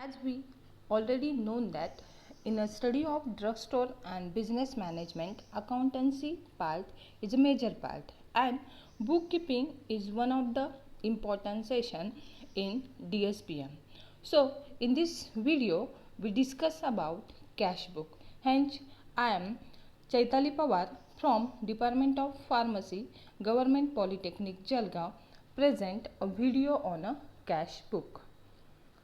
As we already known that in a study of drugstore and business management, accountancy part is a major part and bookkeeping is one of the important session in DSPM. So in this video we discuss about cash book. Hence I am Chaitali Pawar from Department of Pharmacy, Government Polytechnic Jalgaon present a video on a cash book.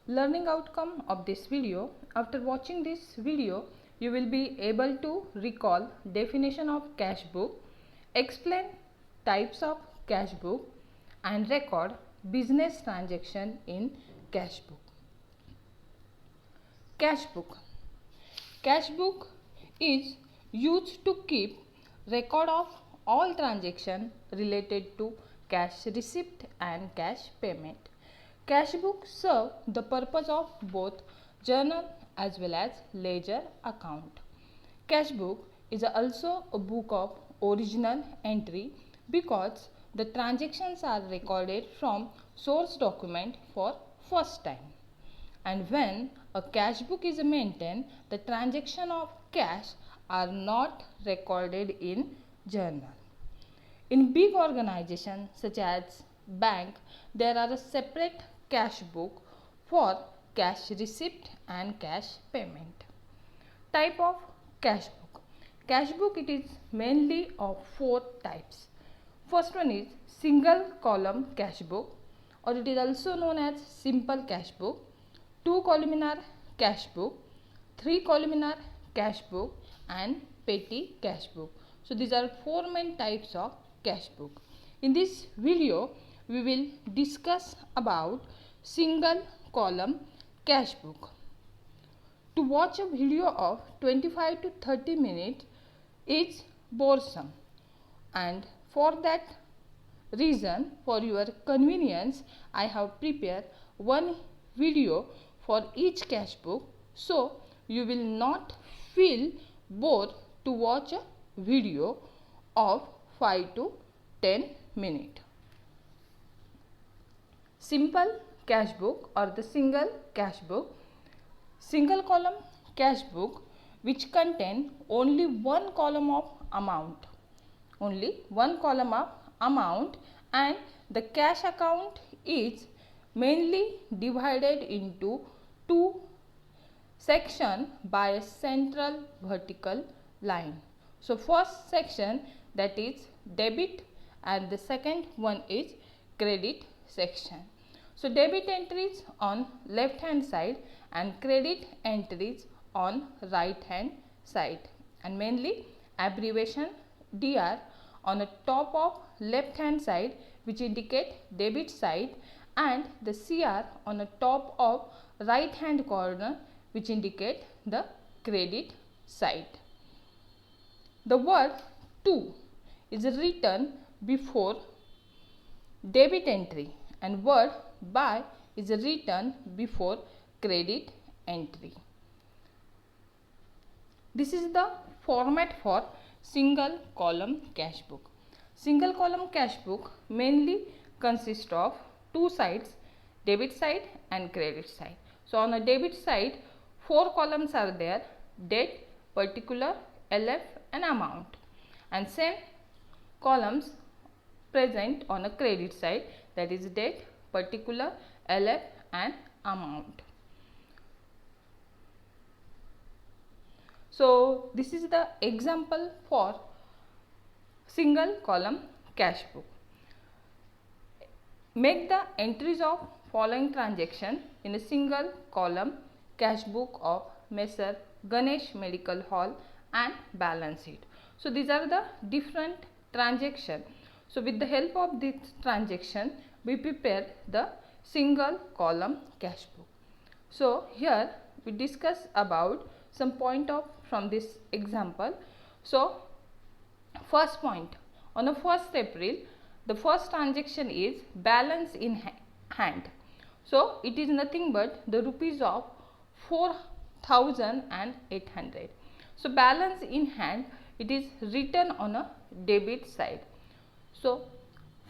Learning outcome of this video: after watching this video you will be able to recall definition of cash book, explain types of cash book and record business transaction in cash book. Cash book. Cash book is used to keep record of all transaction related to cash receipt and cash payment. Cash books serve the purpose of both journal as well as ledger account. Cash book is also a book of original entry because the transactions are recorded from source document for first time. And when a cash book is maintained, the transaction of cash are not recorded in journal. In big organizations such as bank, there are a separate cash book for cash receipt and cash payment. Type of cash book. Cash book it is mainly of four types. First one is single column cash book, or it is also known as simple cash book, two columnar cash book, three columnar cash book and petty cash book. So these are four main types of cash book. In this video we will discuss about single column cash book. To watch a video of 25 to 30 minutes is boresome, and for that reason, for your convenience, I have prepared one video for each cash book, so you will not feel bored to watch a video of 5 to 10 minutes. Simple cash book or the single cash book. Single column cash book which contain only one column of amount. Only one column of amount, and the cash account is mainly divided into two sections by a central vertical line. So first section, that is debit, and the second one is credit section. So debit entries on left hand side and credit entries on right hand side, and mainly abbreviation DR on the top of left hand side which indicate debit side, and the CR on the top of right hand corner which indicate the credit side. The word to is written before debit entry and word by is written before credit entry. This is the format for single column cash book. Single column cash book mainly consists of two sides, debit side and credit side. So on the debit side, four columns are there: date, particular, LF and amount, and same columns present on a credit side, that is date, particular, LF and amount. So this is the example for single column cash book. Make the entries of following transaction in a single column cash book of Messer Ganesh Medical Hall and balance sheet. So these are the different transaction. So with the help of this transaction we prepared the single column cash book. So here we discuss about some point of from this example. So first point, on the 1st April the first transaction is balance in hand. So it is nothing but the rupees of 4,800. So balance in hand, it is written on a debit side. So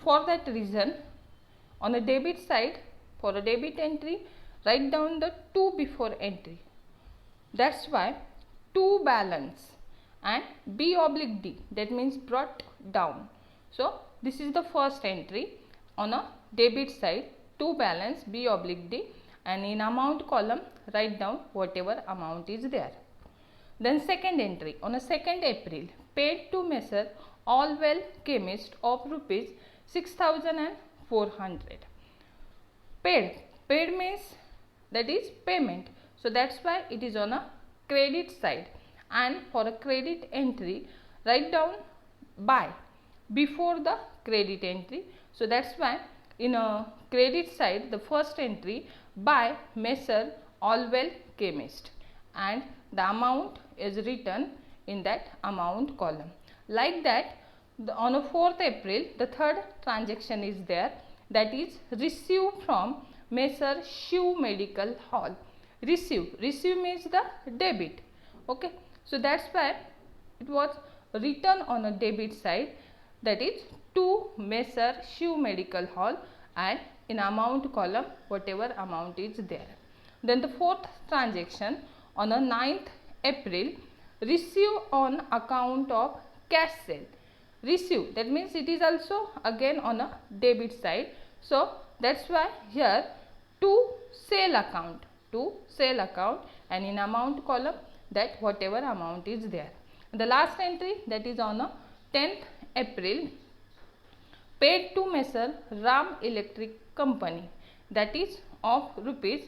for that reason, on the debit side, for a debit entry, write down the 2 before entry. That's why to balance and B oblique D, that means brought down. So this is the first entry on a debit side, to balance B oblique D, and in amount column write down whatever amount is there. Then second entry on a 2nd April, paid to Messer Allwell Chemist of rupees 6,400. Paid means that is payment, so that's why it is on a credit side, and for a credit entry write down by before the credit entry. So that's why in a credit side the first entry by Messer Allwell Chemist, and the amount is written in that amount column. Like that, on a 4th April the third transaction is there, that is received from Messer Shiv Medical Hall. Receive means the debit. Okay, so that's why it was written on a debit side, that is to Messer Shiv Medical Hall, and in amount column whatever amount is there. Then the fourth transaction on a 9th April, receive on account of cash sale. Receive, that means it is also again on a debit side, so that's why here to sale account, and in amount column that whatever amount is there. The last entry, that is on a 10th April, paid to Messer Ram Electric Company, that is of rupees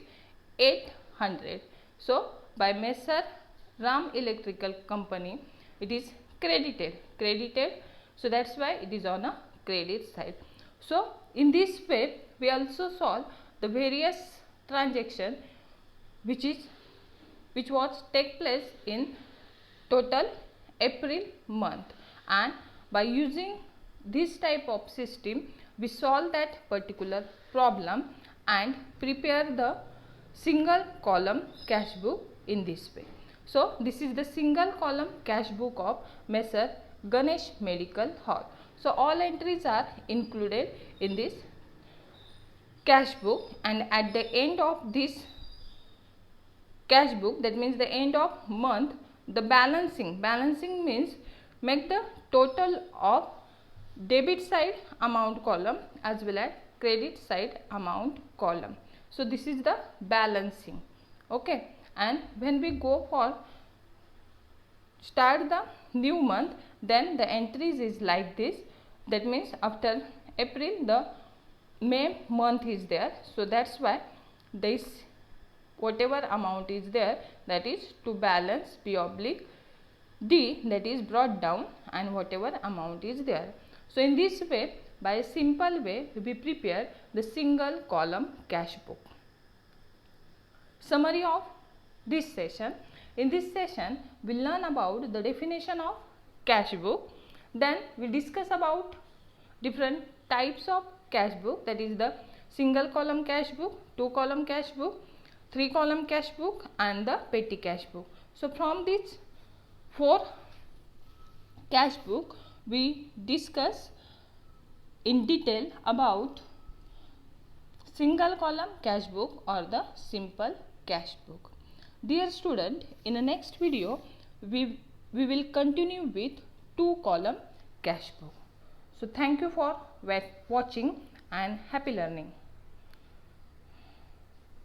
800. So by Messer Ram Electrical Company it is credited, so that's why it is on a credit side. So in this way we also solve the various transaction which was take place in total April month, and by using this type of system we solve that particular problem and prepare the single column cash book in this way. So this is the single column cash book of Messer Ganesh Medical Hall. So all entries are included in this cash book, and at the end of this cash book, that means the end of month, the balancing means make the total of debit side amount column as well as credit side amount column. So this is the balancing. Okay, and when we go for start the new month, then the entries is like this, that means after April the May month is there, so that's why this whatever amount is there, that is to balance B oblique D, that is brought down, and whatever amount is there. So in this way, by a simple way, we prepare the single column cash book. Summary of this session. In this session we learn about the definition of cash book, then we discuss about different types of cash book, that is the single column cash book, 2 column cash book, 3 column cash book, and the petty cash book. So from these 4 cash book we discuss in detail about single column cash book or the simple cash book. Dear student, in the next video we will continue with 2 column cash book. So thank you for watching and happy learning.